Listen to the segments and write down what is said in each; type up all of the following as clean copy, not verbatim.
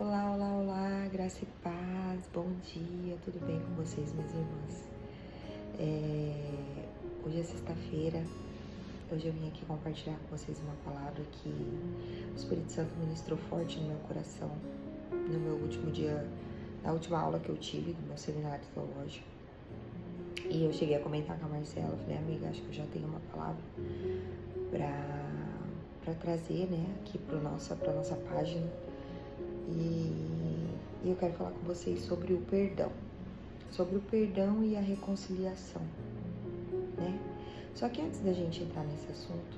Olá, olá, olá, graça e paz, bom dia, tudo bem com vocês, minhas irmãs? Hoje é sexta-feira, hoje eu vim aqui compartilhar com vocês uma palavra que o Espírito Santo ministrou forte no meu coração, no meu último dia, na última aula que eu tive do meu seminário teológico. E eu cheguei a comentar com a Marcela, falei, amiga, acho que eu já tenho uma palavra para trazer, né, aqui para nossa página. E eu quero falar com vocês sobre o perdão e a reconciliação, né? Só que antes da gente entrar nesse assunto,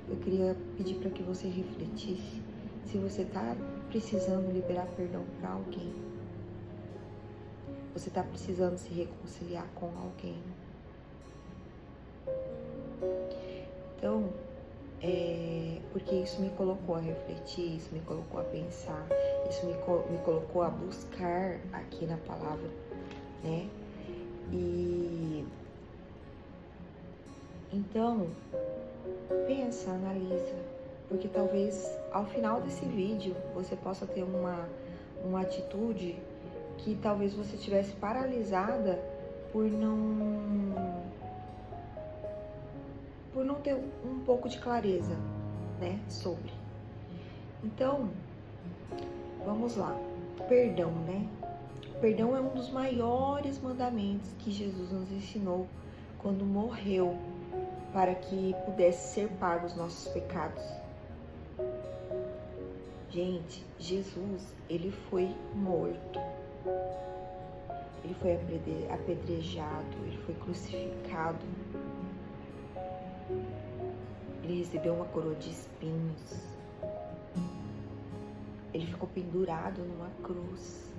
eu queria pedir para que você refletisse se você está precisando liberar perdão para alguém. Você está precisando se reconciliar com alguém. Então, porque isso me colocou a refletir, isso me colocou a pensar, isso me colocou a buscar aqui na palavra, né? E então, pensa, analisa, porque talvez ao final desse vídeo você possa ter uma atitude que talvez você estivesse paralisada por não ter um pouco de clareza, né, sobre. Então, vamos lá. Perdão, né? Perdão é um dos maiores mandamentos que Jesus nos ensinou quando morreu para que pudesse ser pagos os nossos pecados. Gente, Jesus, ele foi morto. Ele foi apedrejado, ele foi crucificado. Ele recebeu uma coroa de espinhos. Ele ficou pendurado numa cruz.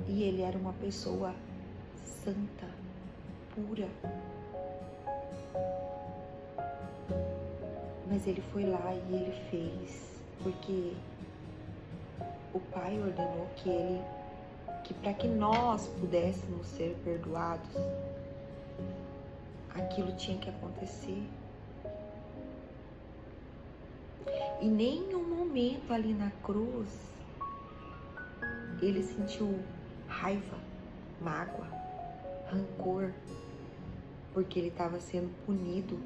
E ele era uma pessoa santa, pura. Mas ele foi lá e ele fez, porque o Pai ordenou que para que nós pudéssemos ser perdoados, aquilo tinha que acontecer. E nenhum momento ali na cruz ele sentiu raiva, mágoa, rancor, porque ele estava sendo punido,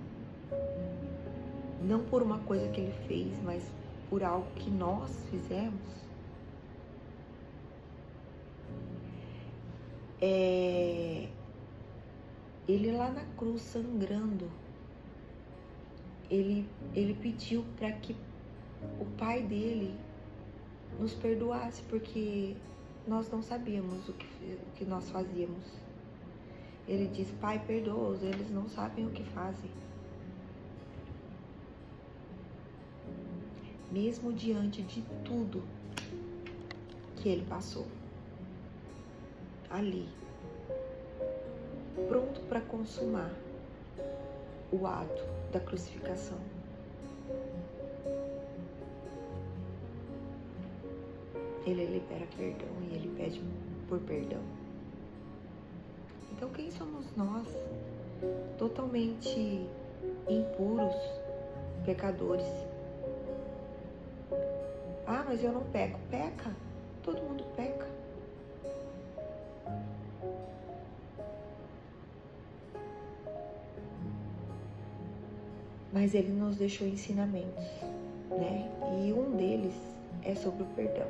não por uma coisa que ele fez, mas por algo que nós fizemos. Ele lá na cruz sangrando, ele pediu para que o Pai dele nos perdoasse, porque nós não sabíamos o que nós fazíamos. Ele diz, Pai, perdoa-os, eles não sabem o que fazem. Mesmo diante de tudo que ele passou, ali, pronto para consumar o ato da crucificação. Ele libera perdão e ele pede por perdão. Então quem somos nós, totalmente impuros, pecadores? Ah, mas eu não peco. Peca, todo mundo peca. Mas ele nos deixou ensinamentos, né? E um deles é sobre o perdão,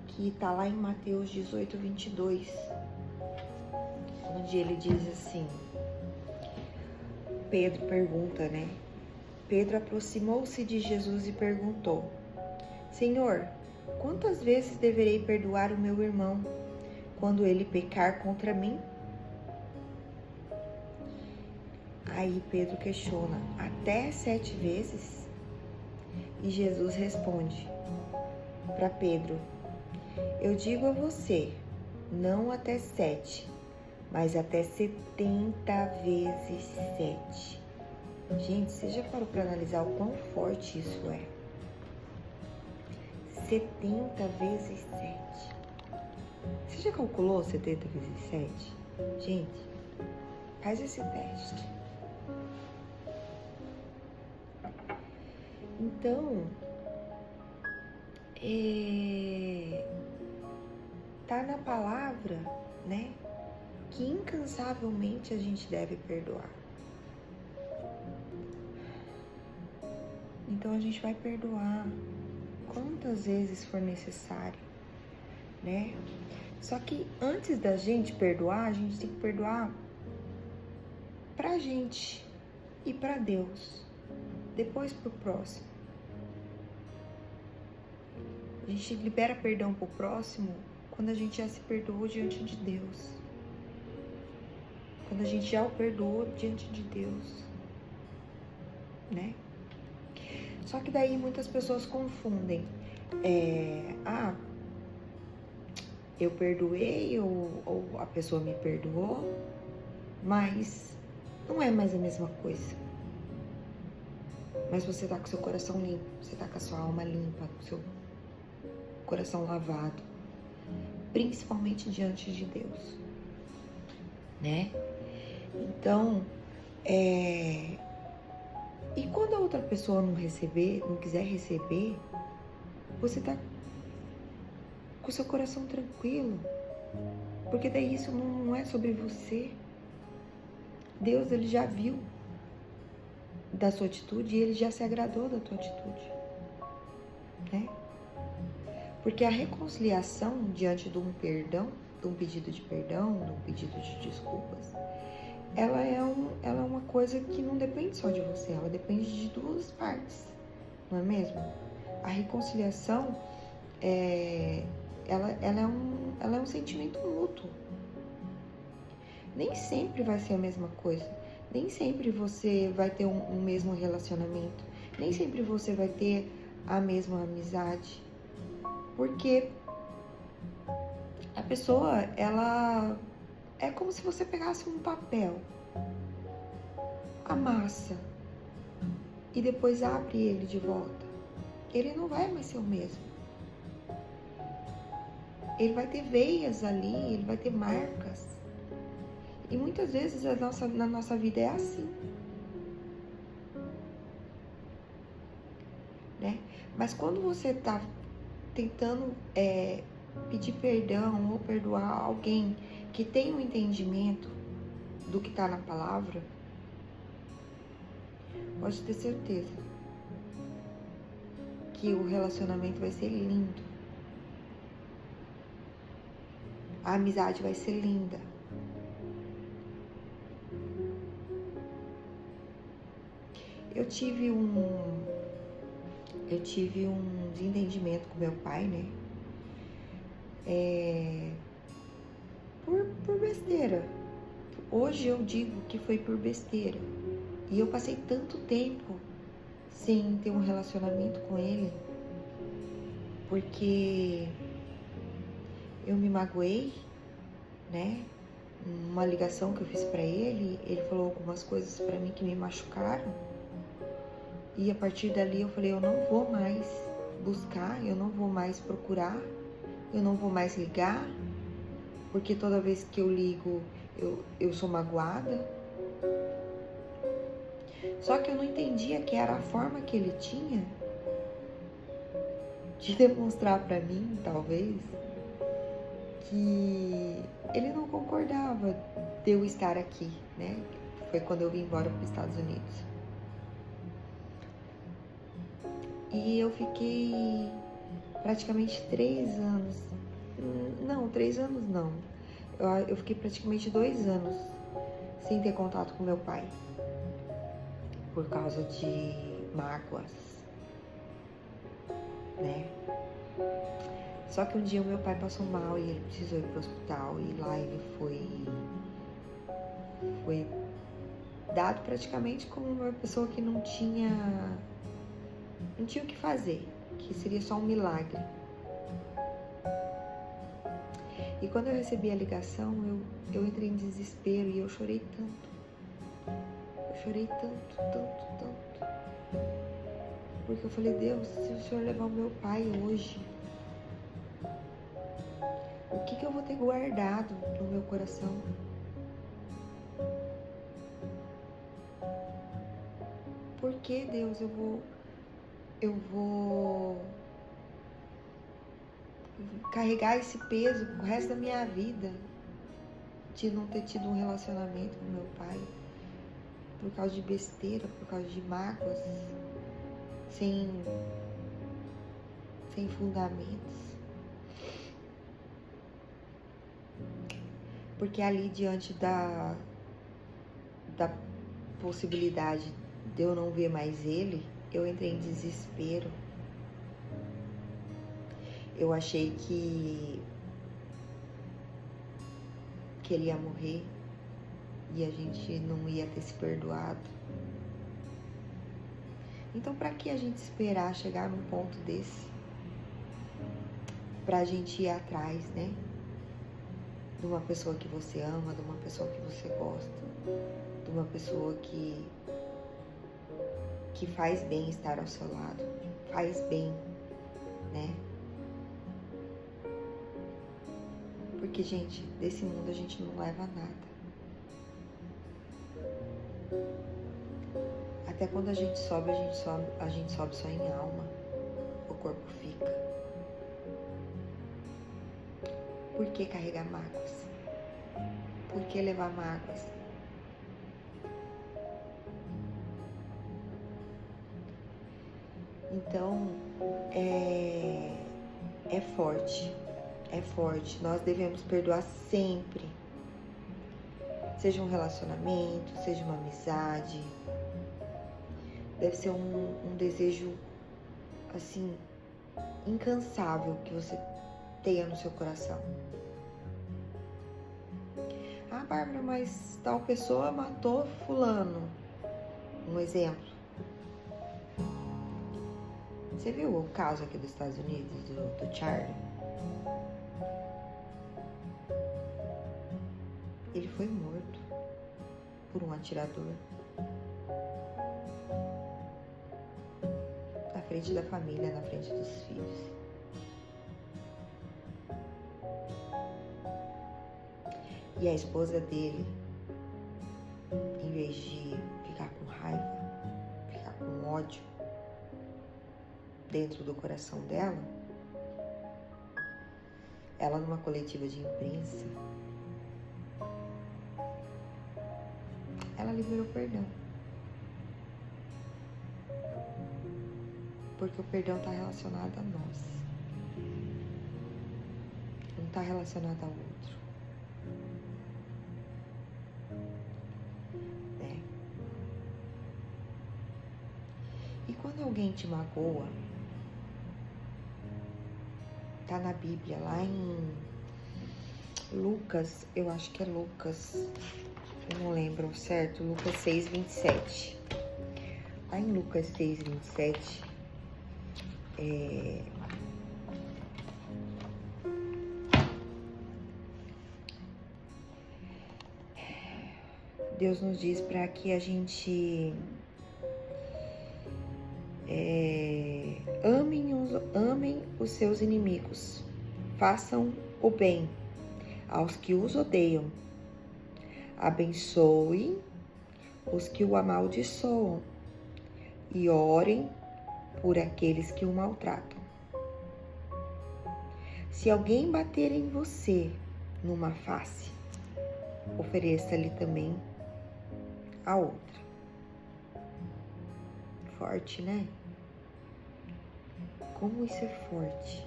que está lá em Mateus 18, 22, onde ele diz assim, Pedro pergunta, né? Pedro aproximou-se de Jesus e perguntou, Senhor, quantas vezes deverei perdoar o meu irmão quando ele pecar contra mim? Aí Pedro questiona, até 7 vezes? E Jesus responde para Pedro, eu digo a você, não até 7, mas até 70 vezes 7. Gente, você já parou para analisar o quão forte isso é? 70 vezes 7. Você já calculou 70 vezes 7? Gente, faz esse teste. Então, tá na palavra, né, que incansavelmente a gente deve perdoar. Então a gente vai perdoar quantas vezes for necessário, né? Só que antes da gente perdoar, a gente tem que perdoar pra gente e pra Deus, depois pro próximo. A gente libera perdão pro próximo quando a gente já se perdoou diante de Deus. Quando a gente já o perdoou diante de Deus, né? Só que daí muitas pessoas confundem. Eu perdoei ou a pessoa me perdoou, mas não é mais a mesma coisa. Mas você tá com seu coração limpo, você tá com a sua alma limpa, com seu coração lavado, principalmente diante de Deus, né? Então, e quando a outra pessoa não quiser receber, você tá com seu coração tranquilo, porque daí isso não é sobre você. Deus, ele já viu da sua atitude e ele já se agradou da tua atitude, né? Porque a reconciliação diante de um perdão, de um pedido de perdão, de um pedido de desculpas, ela é uma coisa que não depende só de você, ela depende de duas partes, não é mesmo? A reconciliação, ela é um sentimento mútuo. Nem sempre vai ser a mesma coisa, nem sempre você vai ter um mesmo relacionamento, nem sempre você vai ter a mesma amizade, porque a pessoa, ela é como se você pegasse um papel, amassa e depois abre ele de volta. Ele não vai mais ser o mesmo. Ele vai ter veias ali, ele vai ter marcas. E muitas vezes na nossa vida é assim, né? Mas quando você está tentando pedir perdão ou perdoar alguém que tem um entendimento do que está na palavra, pode ter certeza que o relacionamento vai ser lindo. A amizade vai ser linda. Eu tive um desentendimento com meu pai, né? Por besteira. Hoje eu digo que foi por besteira. E eu passei tanto tempo sem ter um relacionamento com ele, porque eu me magoei, né? Uma ligação que eu fiz pra ele, ele falou algumas coisas pra mim que me machucaram. E a partir dali eu falei, eu não vou mais buscar, eu não vou mais procurar, eu não vou mais ligar, porque toda vez que eu ligo, eu sou magoada. Só que eu não entendia que era a forma que ele tinha de demonstrar pra mim, talvez, que ele não concordava de eu estar aqui, né? Foi quando eu vim embora para os Estados Unidos. E eu fiquei praticamente 3 anos. Não, 3 anos não. Eu fiquei praticamente 2 anos sem ter contato com meu pai. Por causa de mágoas, né? Só que um dia o meu pai passou mal e ele precisou ir pro hospital. E lá ele foi dado praticamente como uma pessoa que não tinha o que fazer, que seria só um milagre. E quando eu recebi a ligação, eu entrei em desespero e eu chorei tanto. Eu chorei tanto. Porque eu falei, Deus, se o Senhor levar o meu pai hoje, o que eu vou ter guardado no meu coração? Por que, Deus, eu vou eu vou carregar esse peso o resto da minha vida de não ter tido um relacionamento com meu pai por causa de besteira, por causa de mágoas, sem fundamentos. Porque ali, diante da possibilidade de eu não ver mais ele, eu entrei em desespero. Eu achei que ele ia morrer e a gente não ia ter se perdoado. Então, pra que a gente esperar chegar num ponto desse? Pra gente ir atrás, né? De uma pessoa que você ama, de uma pessoa que você gosta, de uma pessoa que faz bem estar ao seu lado, faz bem, né? Porque, gente, desse mundo a gente não leva nada. Até quando a gente sobe só em alma. O corpo fica. Por que carregar mágoas? Por que levar mágoas? Então, é forte. É forte. Nós devemos perdoar sempre. Seja um relacionamento, seja uma amizade. Deve ser um desejo, assim, incansável que você tenha no seu coração. Ah, Bárbara, mas tal pessoa matou fulano. Um exemplo. Você viu o caso aqui dos Estados Unidos, do Charlie? Ele foi morto por um atirador. Na frente da família, na frente dos filhos. E a esposa dele, em vez de ficar com raiva, ficar com ódio dentro do coração dela, ela numa coletiva de imprensa, ela liberou perdão. Porque o perdão está relacionado a nós. Não está relacionado ao outro. Né? E quando alguém te magoa, tá na Bíblia, lá em Lucas, eu acho que é Lucas, eu não lembro certo, Lucas 6:27. Lá em Lucas 6:27, Deus nos diz para que a gente amem os seus inimigos, façam o bem aos que os odeiam, abençoem os que o amaldiçoam e orem por aqueles que o maltratam. Se alguém bater em você numa face, ofereça-lhe também a outra. Forte, né? Como isso é forte.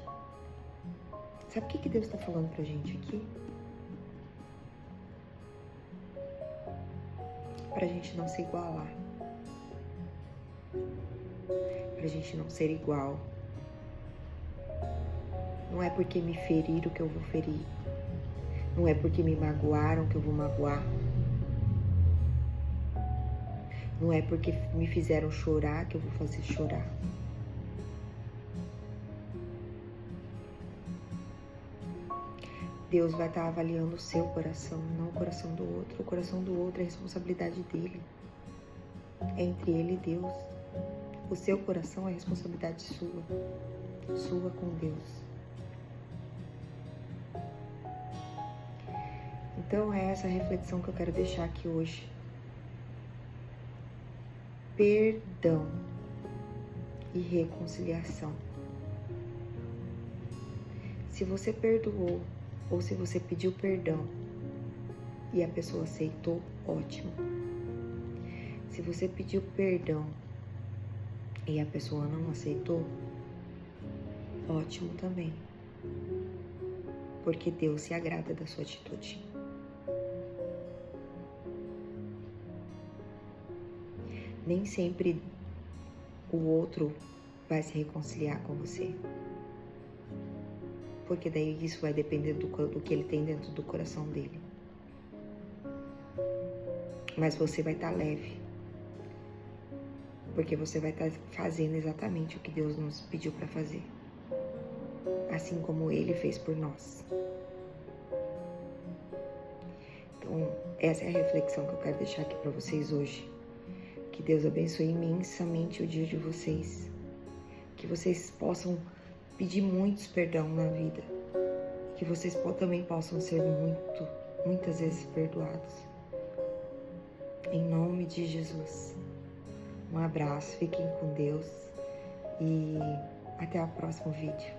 Sabe o que Deus está falando pra gente aqui? Pra gente não se igualar. Pra gente não ser igual. Não é porque me feriram que eu vou ferir. Não é porque me magoaram que eu vou magoar. Não é porque me fizeram chorar que eu vou fazer chorar. Deus vai estar avaliando o seu coração, não o coração do outro. O coração do outro é responsabilidade dele. É entre ele e Deus. O seu coração é responsabilidade sua. Sua com Deus. Então é essa reflexão que eu quero deixar aqui hoje. Perdão. e reconciliação. Se você perdoou ou se você pediu perdão e a pessoa aceitou, ótimo. Se você pediu perdão e a pessoa não aceitou, ótimo também. Porque Deus se agrada da sua atitude. Nem sempre o outro vai se reconciliar com você. Porque daí isso vai depender do que ele tem dentro do coração dele. Mas você vai estar leve. Porque você vai estar fazendo exatamente o que Deus nos pediu para fazer. Assim como Ele fez por nós. Então, essa é a reflexão que eu quero deixar aqui para vocês hoje. Que Deus abençoe imensamente o dia de vocês. Que vocês possam pedir muitos perdão na vida. Que vocês também possam ser muitas vezes perdoados. Em nome de Jesus. Um abraço, fiquem com Deus e até o próximo vídeo.